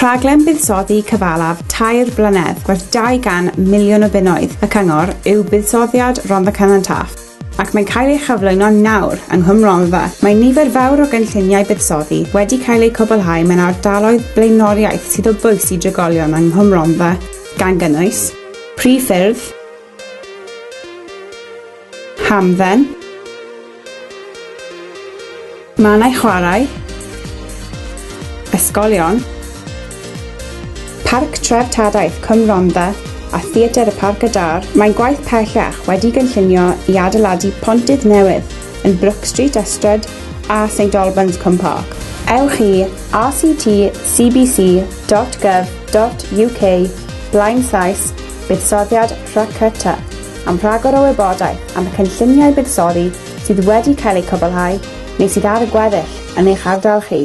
Rhaglen buddsoddi cyfalaf 3 blynedd werth 200 miliwn o bunnoedd y cyngor yw buddsoddiad Rhondda Cynon Taf, ac mae'n cael ei chyflwyno nawr yng Nghymronfa. Mae nifer fawr o gynlluniau buddsoddi wedi cael eu cwblhau mewn ardaloedd blaenoriaeth sydd o bwys i drigolion yng Nghymronfa, gan gynnwys Prif Ffyrdd, Hamdden, Mannau Chwarae, ysgolion, Parc Treftadaeth Cwm-Rhondda a Theatr y Parc y Dar. Mae'n gwaith pellach wedi gynllunio i adeiladu pontydd newydd yn Brook Street, Ystrad a St Albans Cwm Park. Ewch i rctcbc.gov.uk/buddsoddiad am rhagor o wybodaeth am y cynlluniau buddsoddi sydd wedi cael eu cwblhau neu sydd ar y gweddill yn eich ardal chi.